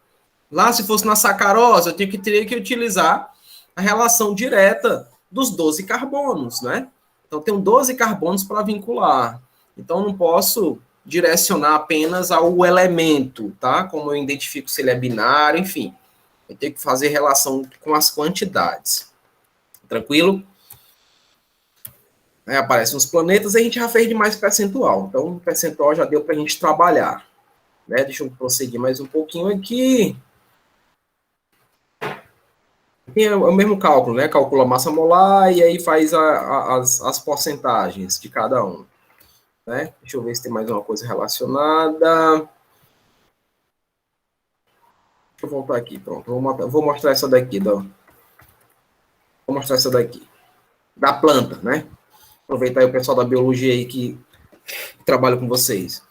Lá, se fosse na sacarose, eu teria que utilizar a relação direta dos 12 carbonos, né? Então, eu tenho 12 carbonos para vincular. Então, eu não posso direcionar apenas ao elemento, tá? Como eu identifico se ele é binário, enfim. Eu tenho que fazer relação com as quantidades. Tranquilo? Aí aparecem os planetas e a gente já fez de mais percentual. Então, o percentual já deu para a gente trabalhar. Né? Deixa eu prosseguir mais um pouquinho aqui. Tem o mesmo cálculo, né? Calcula a massa molar e aí faz as porcentagens de cada um. Né? Deixa eu ver se tem mais uma coisa relacionada. Deixa eu voltar aqui, pronto. Vou mostrar essa daqui. Vou mostrar essa daqui. Da planta, né? Aproveitar aí o pessoal da biologia aí que trabalha com vocês.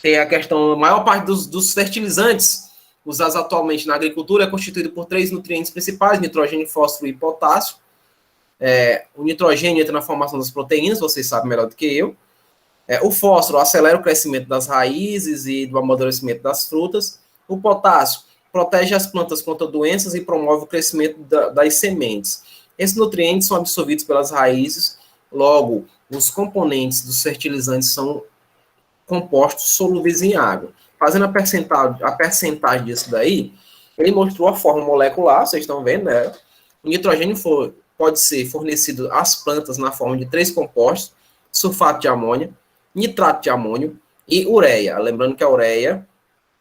Tem a questão, a maior parte dos fertilizantes usados atualmente na agricultura é constituído por 3 nutrientes principais, nitrogênio, fósforo e potássio. O nitrogênio entra na formação das proteínas, vocês sabem melhor do que eu. O fósforo acelera o crescimento das raízes e do amadurecimento das frutas. O potássio protege as plantas contra doenças e promove o crescimento das sementes. Esses nutrientes são absorvidos pelas raízes, logo, os componentes dos fertilizantes são compostos solúveis em água. Fazendo a percentagem disso daí, ele mostrou a forma molecular, vocês estão vendo, né? O nitrogênio pode ser fornecido às plantas na forma de 3 compostos: sulfato de amônio, nitrato de amônio e ureia. Lembrando que a ureia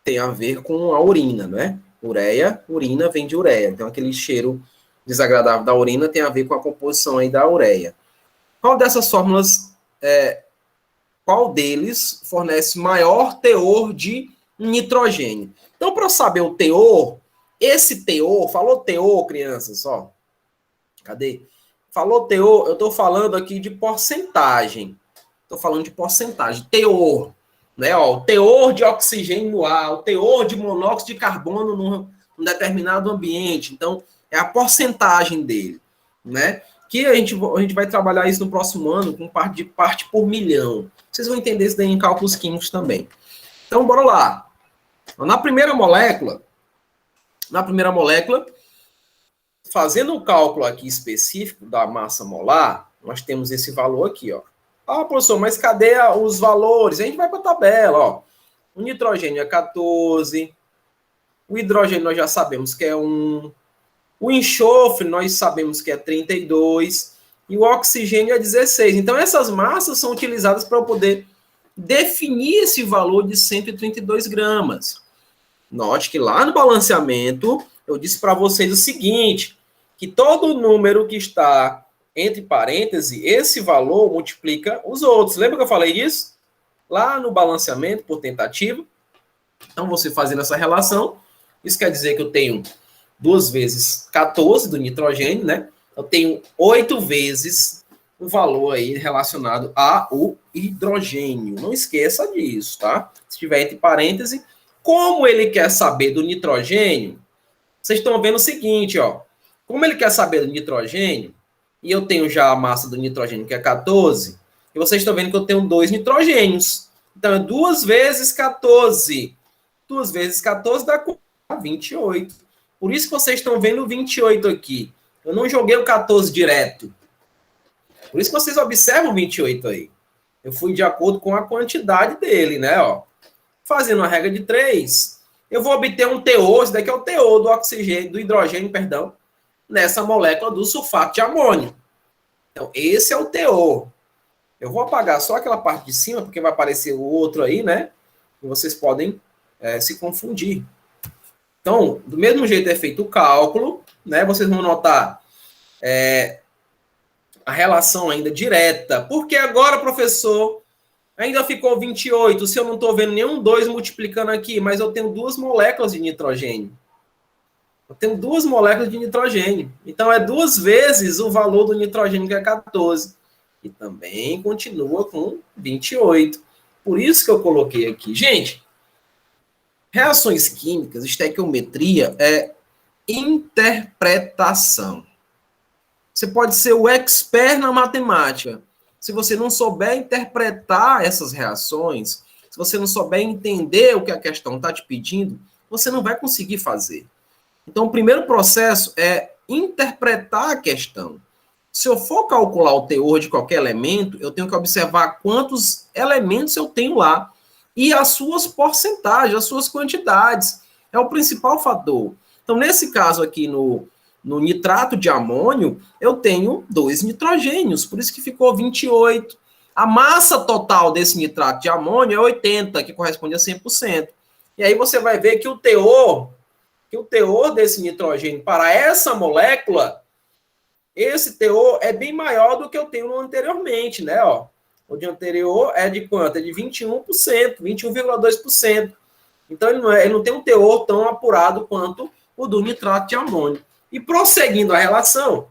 tem a ver com a urina, né? Urina vem de ureia. Então, aquele cheiro desagradável da urina tem a ver com a composição aí da ureia. Qual dessas fórmulas, qual deles fornece maior teor de nitrogênio? Então, para eu saber o teor, esse teor, falou teor, crianças, ó. Cadê? Falou teor, eu estou falando aqui de porcentagem. Estou falando de porcentagem, teor. Né, ó, o teor de oxigênio no ar, o teor de monóxido de carbono num determinado ambiente. Então, é a porcentagem dele, né? Que a gente vai trabalhar isso no próximo ano com parte por milhão. Vocês vão entender isso daí em cálculos químicos também. Então, bora lá. Na primeira molécula, fazendo o cálculo aqui específico da massa molar, nós temos esse valor aqui, ó. Ah, professor, mas cadê os valores? A gente vai para a tabela, ó. O nitrogênio é 14, o hidrogênio nós já sabemos que é 1, o enxofre nós sabemos que é 32 e o oxigênio é 16. Então, essas massas são utilizadas para eu poder definir esse valor de 132 gramas. Note que lá no balanceamento, eu disse para vocês o seguinte, que todo número que está entre parênteses, esse valor multiplica os outros. Lembra que eu falei disso? Lá no balanceamento por tentativa. Então, você fazendo essa relação, isso quer dizer que eu tenho 2 vezes 14 do nitrogênio, né? Eu tenho 8 vezes o valor aí relacionado ao hidrogênio. Não esqueça disso, tá? Se tiver entre parênteses, como ele quer saber do nitrogênio, vocês estão vendo o seguinte, ó. Como ele quer saber do nitrogênio, e eu tenho já a massa do nitrogênio, que é 14, e vocês estão vendo que eu tenho 2 nitrogênios. Então, é 2 vezes 14. 2 vezes 14 dá 28. Por isso que vocês estão vendo o 28 aqui. Eu não joguei o 14 direto. Por isso que vocês observam o 28 aí. Eu fui de acordo com a quantidade dele, né? Ó. Fazendo a regra de 3, eu vou obter um teor, esse daqui é o teor do oxigênio, do hidrogênio, perdão, nessa molécula do sulfato de amônio. Então, esse é o teor. Eu vou apagar só aquela parte de cima, porque vai aparecer o outro aí, né? E vocês podem se confundir. Então, do mesmo jeito é feito o cálculo, né? Vocês vão notar a relação ainda direta. Porque agora, professor, ainda ficou 28, se eu não estou vendo nenhum 2 multiplicando aqui, mas eu tenho 2 moléculas de nitrogênio. Eu tenho 2 moléculas de nitrogênio. Então, é 2 vezes o valor do nitrogênio, que é 14. E também continua com 28. Por isso que eu coloquei aqui. Gente, Reações químicas, estequiometria é interpretação. Você pode ser o expert na matemática. Se você não souber interpretar essas reações, se você não souber entender o que a questão está te pedindo, você não vai conseguir fazer. Então, o primeiro processo é interpretar a questão. Se eu for calcular o teor de qualquer elemento, eu tenho que observar quantos elementos eu tenho lá e as suas porcentagens, as suas quantidades. É o principal fator. Então, nesse caso aqui, no nitrato de amônio, eu tenho 2 nitrogênios, por isso que ficou 28. A massa total desse nitrato de amônio é 80, que corresponde a 100%. E aí você vai ver que o teor desse nitrogênio para essa molécula, esse teor é bem maior do que eu tenho no anteriormente, né? Ó, o de anterior é de quanto? É de 21%, 21,2%. Então, ele não tem um teor tão apurado quanto o do nitrato de amônio. E prosseguindo a relação,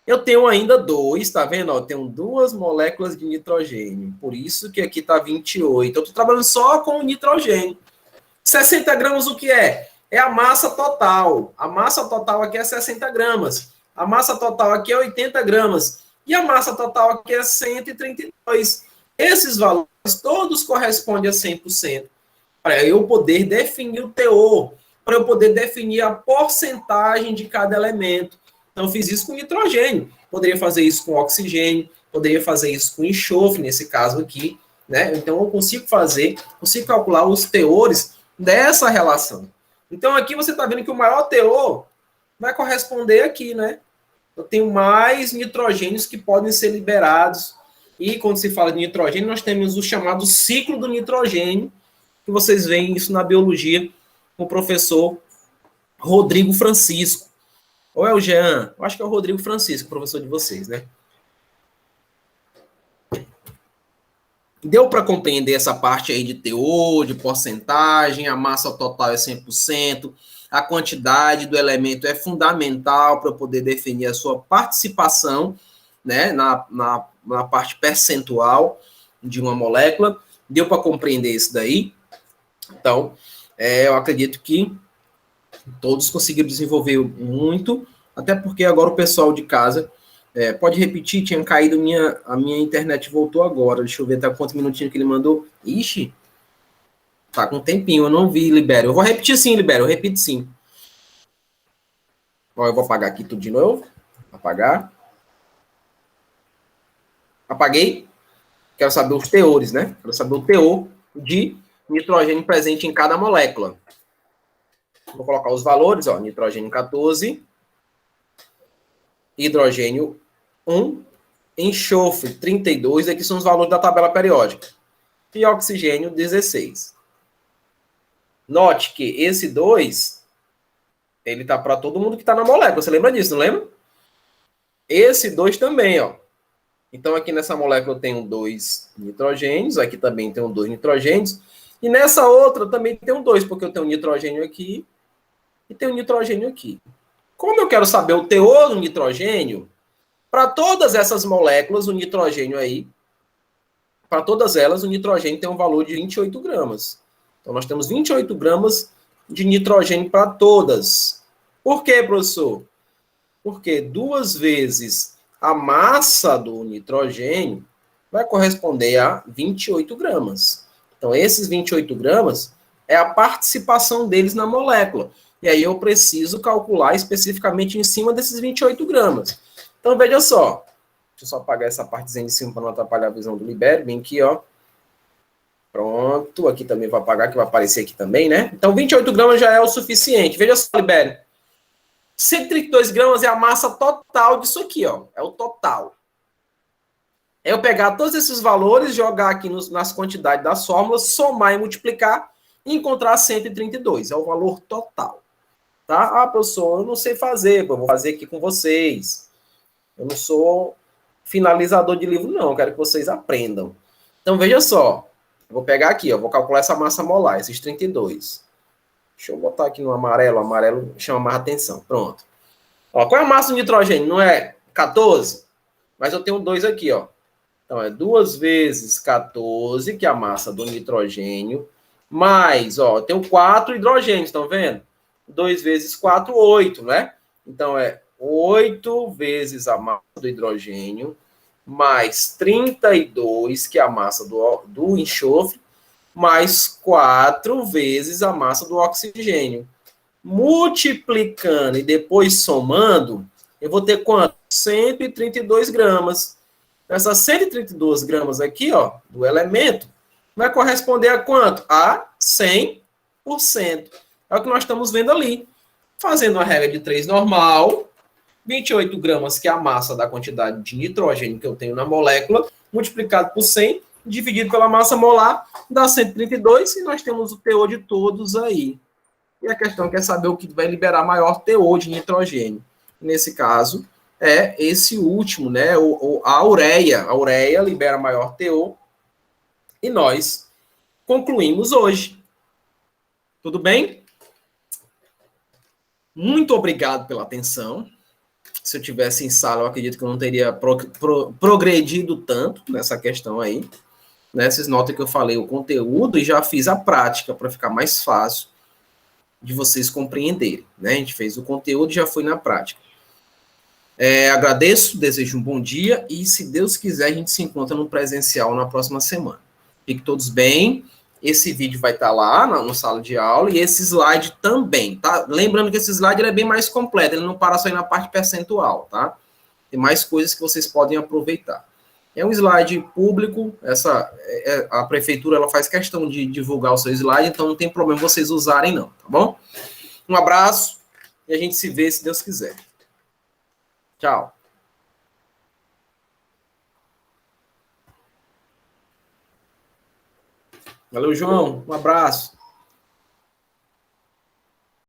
eu tenho ainda 2, tá vendo? Eu tenho 2 moléculas de nitrogênio. Por isso que aqui está 28. Eu estou trabalhando só com o nitrogênio. 60 gramas o que é? É a massa total. A massa total aqui é 60 gramas. A massa total aqui é 80 gramas. E a massa total aqui é 132. Esses valores todos correspondem a 100%. Para eu poder definir o teor, para eu poder definir a porcentagem de cada elemento. Então, eu fiz isso com nitrogênio. Poderia fazer isso com oxigênio, poderia fazer isso com enxofre, nesse caso aqui, né? Então, eu consigo calcular os teores dessa relação. Então, aqui você está vendo que o maior teor vai corresponder aqui, né? Eu tenho mais nitrogênios que podem ser liberados. E quando se fala de nitrogênio, nós temos o chamado ciclo do nitrogênio, que vocês veem isso na biologia com o professor Rodrigo Francisco. Ou é o Jean? Eu acho que é o Rodrigo Francisco, professor de vocês, né? Deu para compreender essa parte aí de teor, de porcentagem, a massa total é 100%, a quantidade do elemento é fundamental para eu poder definir a sua participação, né, na parte percentual de uma molécula. Deu para compreender isso daí? Então, eu acredito que todos conseguiram desenvolver muito, até porque agora o pessoal de casa pode repetir, tinha caído a minha internet voltou agora. Deixa eu ver até quantos minutinhos que ele mandou. Ixi, tá com um tempinho, eu não vi, Libério. Eu vou repetir sim, Libério, eu repito sim. Ó, eu vou apagar aqui tudo de novo. Apagar. Apaguei. Quero saber os teores, né? Quero saber o teor de nitrogênio presente em cada molécula. Vou colocar os valores, ó, nitrogênio 14, hidrogênio 1, enxofre 32, aqui são os valores da tabela periódica, e oxigênio 16. Note que esse 2, ele tá para todo mundo que está na molécula, você lembra disso, não lembra? Esse 2 também, ó. Então aqui nessa molécula eu tenho 2 nitrogênios, aqui também tenho 2 nitrogênios, e nessa outra também tenho 2, porque eu tenho nitrogênio aqui, e tem um nitrogênio aqui. Como eu quero saber o teor do nitrogênio, para todas essas moléculas, o nitrogênio aí, para todas elas, o nitrogênio tem um valor de 28 gramas. Então, nós temos 28 gramas de nitrogênio para todas. Por quê, professor? Porque 2 vezes a massa do nitrogênio vai corresponder a 28 gramas. Então, esses 28 gramas é a participação deles na molécula. E aí eu preciso calcular especificamente em cima desses 28 gramas. Então, veja só. Deixa eu só apagar essa partezinha de cima para não atrapalhar a visão do Libério. Vem aqui, ó. Pronto. Aqui também vou apagar, que vai aparecer aqui também, né? Então, 28 gramas já é o suficiente. Veja só, Libério. 132 gramas é a massa total disso aqui, ó. É o total. É eu pegar todos esses valores, jogar aqui nas quantidades das fórmulas, somar e multiplicar e encontrar 132. É o valor total. Tá? Ah, professor, eu não sei fazer, eu vou fazer aqui com vocês. Eu não sou finalizador de livro, não. Eu quero que vocês aprendam. Então, veja só. Eu vou pegar aqui, ó, vou calcular essa massa molar, esses 32. Deixa eu botar aqui no amarelo. O amarelo chama mais atenção. Pronto. Ó, qual é a massa do nitrogênio? Não é 14? Mas eu tenho 2 aqui, ó. Então, é 2 vezes 14, que é a massa do nitrogênio, mais, ó, eu tenho 4 hidrogênios, estão vendo? 2 vezes 4, 8, né? Então, é 8 vezes a massa do hidrogênio, mais 32, que é a massa do enxofre, mais 4 vezes a massa do oxigênio. Multiplicando e depois somando, eu vou ter quanto? 132 gramas. Essas 132 gramas aqui, ó, do elemento, vai corresponder a quanto? A 100%. É o que nós estamos vendo ali. Fazendo a regra de 3 normal, 28 gramas, que é a massa da quantidade de nitrogênio que eu tenho na molécula, multiplicado por 100, dividido pela massa molar, dá 132, e nós temos o teor de todos aí. E a questão quer saber o que vai liberar maior teor de nitrogênio. Nesse caso, é esse último, né? A ureia. A ureia libera maior teor. E nós concluímos hoje. Tudo bem? Muito obrigado pela atenção. Se eu tivesse em sala, eu acredito que eu não teria progredido tanto nessa questão aí. Né? Vocês notam que eu falei o conteúdo e já fiz a prática para ficar mais fácil de vocês compreenderem. Né? A gente fez o conteúdo e já foi na prática. Agradeço, desejo um bom dia e, se Deus quiser, a gente se encontra no presencial na próxima semana. Fiquem todos bem. Esse vídeo vai estar lá no sala de aula e esse slide também, tá? Lembrando que esse slide ele é bem mais completo, ele não para só aí na parte percentual, tá? Tem mais coisas que vocês podem aproveitar. É um slide público, a prefeitura ela faz questão de divulgar o seu slide, então não tem problema vocês usarem não, tá bom? Um abraço e a gente se vê se Deus quiser. Tchau. Valeu, João. Um abraço.